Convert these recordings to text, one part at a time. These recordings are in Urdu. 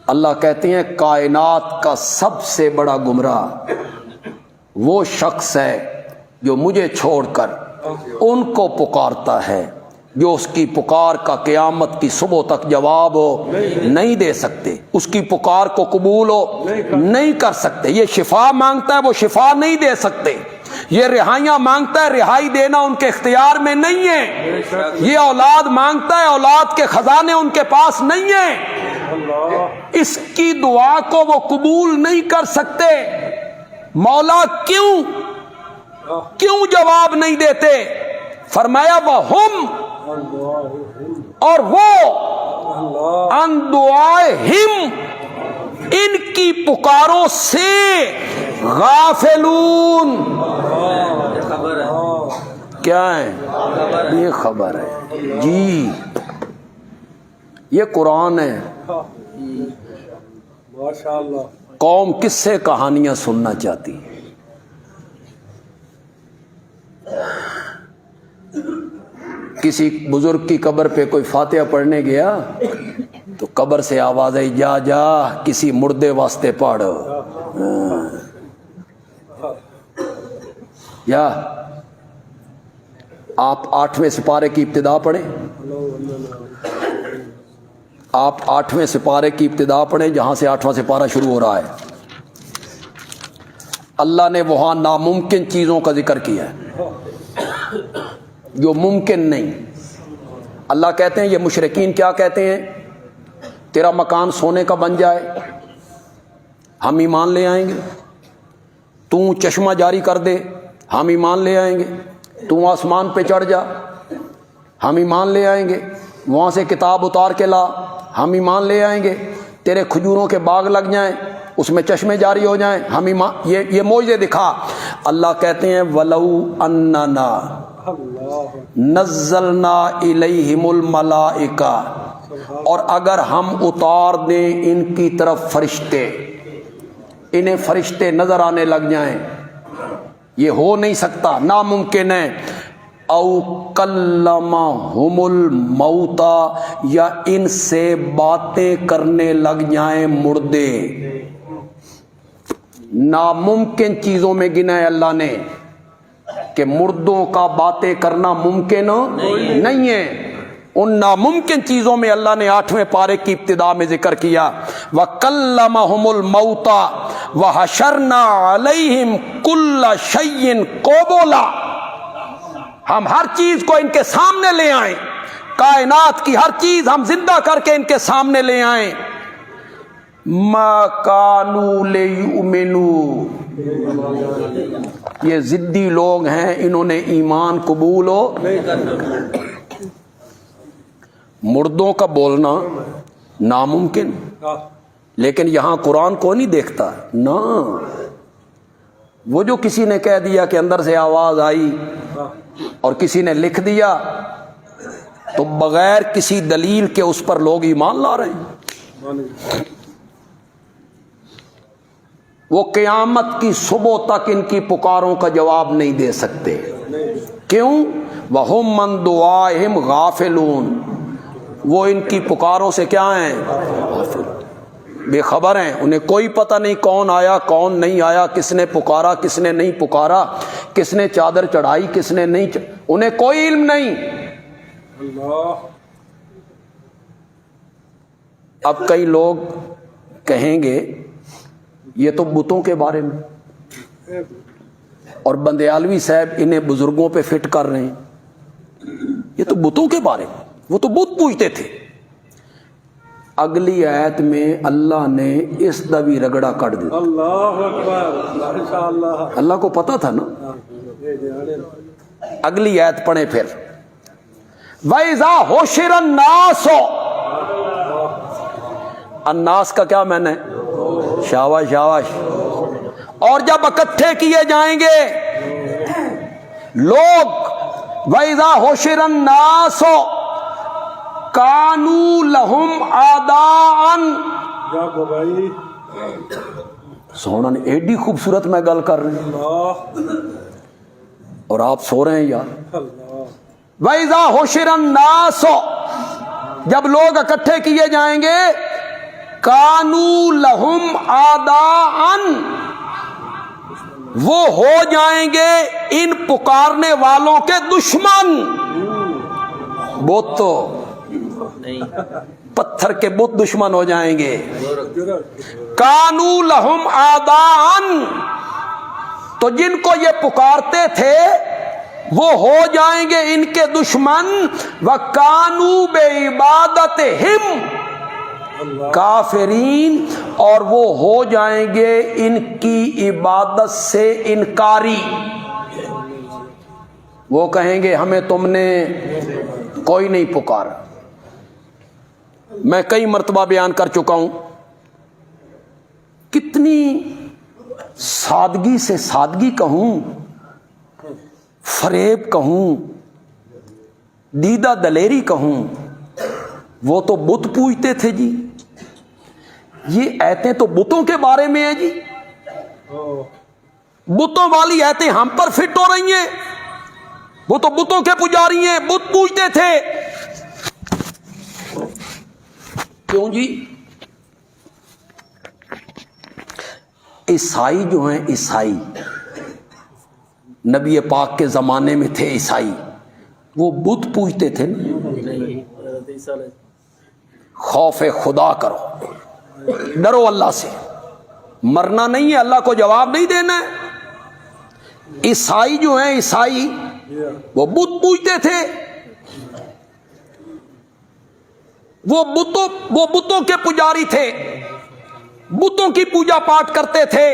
اللہ کہتے ہیں کائنات کا سب سے بڑا گمراہ وہ شخص ہے جو مجھے چھوڑ کر ان کو پکارتا ہے جو اس کی پکار کا قیامت کی صبح تک جواب ہو نہیں دے سکتے، اس کی پکار کو قبول ہو نہیں کر سکتے۔ یہ شفا مانگتا ہے، وہ شفا نہیں دے سکتے۔ یہ رہائیاں مانگتا ہے، رہائی دینا ان کے اختیار میں نہیں ہے۔ یہ اولاد مانگتا ہے، اولاد کے خزانے ان کے پاس نہیں ہیں۔ اس کی دعا کو وہ قبول نہیں کر سکتے۔ مولا کیوں جواب نہیں دیتے؟ فرمایا وَهُمْ، اور وہ ان دعائہم، ان کی پکاروں سے غافلون، کیا ہے یہ خبر ہے جی، یہ قرآن ہے۔ قوم کس سے کہانیاں سننا چاہتی ہے؟ کسی بزرگ کی قبر پہ کوئی فاتحہ پڑھنے گیا تو قبر سے آواز آئی جا جا کسی مردے واسطے پڑھ، یا آپ 8ویں سپارے کی ابتدا پڑھیں، آپ 8ویں سپارے کی ابتدا پڑھیں جہاں سے 8واں سپارہ شروع ہو رہا ہے۔ اللہ نے وہاں ناممکن چیزوں کا ذکر کیا ہے جو ممکن نہیں۔ اللہ کہتے ہیں، یہ مشرکین کیا کہتے ہیں؟ تیرا مکان سونے کا بن جائے ہم ایمان لے آئیں گے، تو چشمہ جاری کر دے ہم ایمان لے آئیں گے، تو آسمان پہ چڑھ جا ہم ایمان لے آئیں گے، وہاں سے کتاب اتار کے لا ہم ایمان لے آئیں گے، تیرے کھجوروں کے باغ لگ جائیں اس میں چشمے جاری ہو جائیں ہم ایمان، یہ معجزے دکھا۔ اللہ کہتے ہیں وَلَوْ أَنَّنَا نزلنا الیہم الملائکہ، اور اگر ہم اتار دیں ان کی طرف فرشتے، انہیں فرشتے نظر آنے لگ جائیں، یہ ہو نہیں سکتا، ناممکن ہے۔ او کلمہم الموتى، یا ان سے باتیں کرنے لگ جائیں مردے۔ ناممکن چیزوں میں گنا ہے اللہ نے کہ مردوں کا باتیں کرنا ممکن نہیں ہے۔ ان ناممکن چیزوں میں اللہ نے 8ویں پارے کی ابتدا میں ذکر کیا وَكَلَّمَهُمُ الْمَوْتَى وَحَشَرْنَا عَلَيْهِمْ كُلَّ شَيْءٍ قُبُلًا، ہم ہر چیز کو ان کے سامنے لے آئیں، کائنات کی ہر چیز ہم زندہ کر کے ان کے سامنے لے آئیں۔ مَا كَانُوا لِيُؤْمِنُوا، یہ ضدی لوگ ہیں، انہوں نے ایمان قبول ہو نہیں کرنا۔ مردوں کا بولنا ناممکن، لیکن یہاں قرآن کو نہیں دیکھتا نا، وہ جو کسی نے کہہ دیا کہ اندر سے آواز آئی اور کسی نے لکھ دیا تو بغیر کسی دلیل کے اس پر لوگ ایمان لا رہے ہیں۔ وہ قیامت کی صبح تک ان کی پکاروں کا جواب نہیں دے سکتے۔ کیوں؟ وَهُمْ مَنْ دُعَائِهِمْ غَافِلُونَ، وہ ان کی پکاروں سے کیا ہیں؟ غافل، بے خبر ہیں، انہیں کوئی پتہ نہیں کون آیا کون نہیں آیا، کس نے پکارا کس نے نہیں پکارا، کس نے چادر چڑھائی کس نے نہیں انہیں کوئی علم نہیں۔ اب کئی لوگ کہیں گے یہ تو بتوں کے بارے میں، اور بندیالوی صاحب انہیں بزرگوں پہ فٹ کر رہے ہیں، یہ تو بتوں کے بارے میں، وہ تو بت پوجتے تھے۔ اگلی آیت میں اللہ نے اس دا بھی رگڑا کٹ دیا۔ اللہ اکبر، اللہ کو پتا تھا نا۔ اگلی آیت پڑھیں پھر، وَإِذَا حُشِرَ النَّاسُ، الناس کا کیا معنی ہے؟ شاباش شاباش۔ اور جب اکٹھے کیے جائیں گے لوگ، وَإِذَا حُشِرَ النَّاسُ كَانُوا لَهُمْ أَعْدَاءً، سونا نے ایڈی خوبصورت میں گل کر رہے ہیں اور آپ سو رہے ہیں یار۔ وَإِذَا حُشِرَ النَّاسُ، جب لوگ اکٹھے کیے جائیں گے، کانو لہم آداءن، وہ ہو جائیں گے ان پکارنے والوں کے دشمن. بت تو پتھر کے بت دشمن ہو جائیں گے. کانو لہم آداءن، تو جن کو یہ پکارتے تھے وہ ہو جائیں گے ان کے دشمن. وَكَانُوا بِعِبَادَتِهِمْ کافرین، اور وہ ہو جائیں گے ان کی عبادت سے انکاری. وہ کہیں گے ہمیں تم نے کوئی نہیں پکارا. میں کئی مرتبہ بیان کر چکا ہوں کتنی سادگی سے سادگی کہوں، فریب کہوں، دیدہ دلیری کہوں. وہ تو بت پوجتے تھے جی. یہ ایتیں تو بتوں کے بارے میں ہیں جی. بتوں والی ایتیں ہم پر فٹ ہو رہی ہیں. وہ تو بتوں کے پجاری ہیں، بت پوجتے تھے. کیوں جی؟ عیسائی جو ہیں، عیسائی نبی پاک کے زمانے میں تھے عیسائی، وہ بت پوجتے تھے نا. خوف خدا کرو، ڈرو اللہ سے. مرنا نہیں ہے، اللہ کو جواب نہیں دینا ہے. عیسائی جو ہیں، عیسائی وہ بت پوجتے تھے. وہ بتوں کے پجاری تھے، بتوں کی پوجا پاٹ کرتے تھے.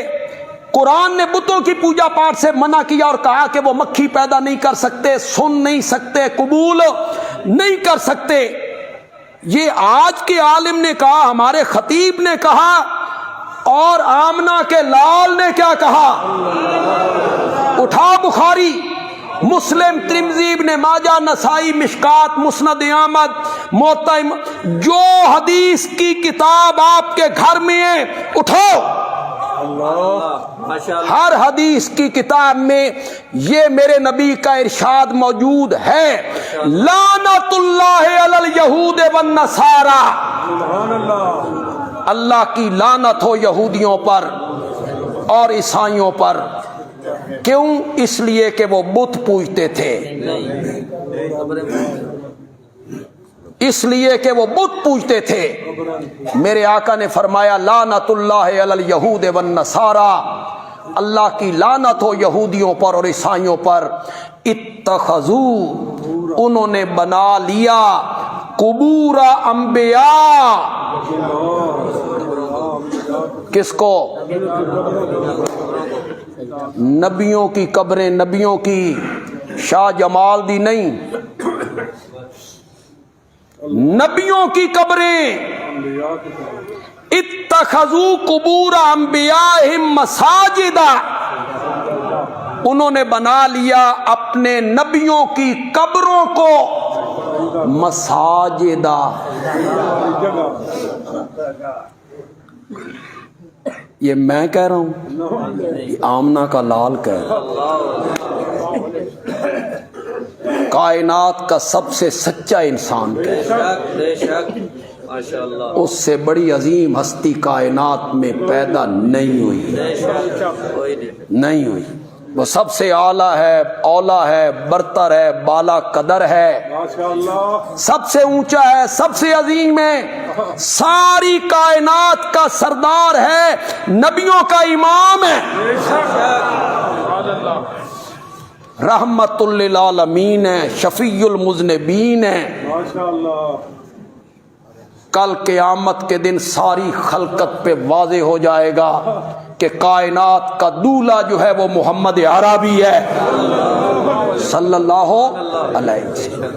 قرآن نے بتوں کی پوجا پاٹ سے منع کیا اور کہا کہ وہ مکھی پیدا نہیں کر سکتے، سن نہیں سکتے، قبول نہیں کر سکتے. یہ آج کے عالم نے کہا، ہمارے خطیب نے کہا، اور آمنہ کے لال نے کیا کہا؟ اٹھا بخاری، مسلم، ترمذی، ابن ماجہ، نسائی، مشکات، مسند احمد، موطا، جو حدیث کی کتاب آپ کے گھر میں ہے اٹھاؤ. ہر حدیث کی کتاب میں یہ میرے نبی کا ارشاد موجود ہے. لعنت اللہ علی الیہود والنصارى، اللہ کی لعنت ہو یہودیوں پر اور عیسائیوں پر. کیوں؟ اس لیے کہ وہ بت پوجتے تھے. اس لیے کہ وہ بت پوجتے تھے. میرے آقا نے فرمایا لعنت اللہ علی الیہود والنصارى، اللہ کی لعنت ہو یہودیوں پر اور عیسائیوں پر. اتخذوا، انہوں نے بنا لیا، قبور انبیاء، کس کو؟ نبیوں کی قبریں. نبیوں کی شاہ جمال دی نہیں، نبیوں کی قبریں. اتخذوا قبور انبیائہم مساجدا، انہوں نے بنا لیا اپنے نبیوں کی قبروں کو مساجدا. یہ میں کہہ رہا ہوں، یہ آمنہ کا لال کہہ رہا ہے. کائنات کا سب سے سچا انسان کہہ رہا ہے. اس سے بڑی عظیم ہستی کائنات میں پیدا نہیں ہوئی، نہیں ہوئی. وہ سب سے اعلیٰ ہے، اولا ہے، برتر ہے، بالا قدر ہے، سب سے اونچا ہے، سب سے عظیم ہے، ساری کائنات کا سردار ہے، نبیوں کا امام ہے، رحمت للعالمین ہے، شفیع المذنبین ہے. کل قیامت کے دن ساری خلقت پہ واضح ہو جائے گا کہ کائنات کا دولہ جو ہے وہ محمد عربی ہے صلی اللہ علیہ وسلم.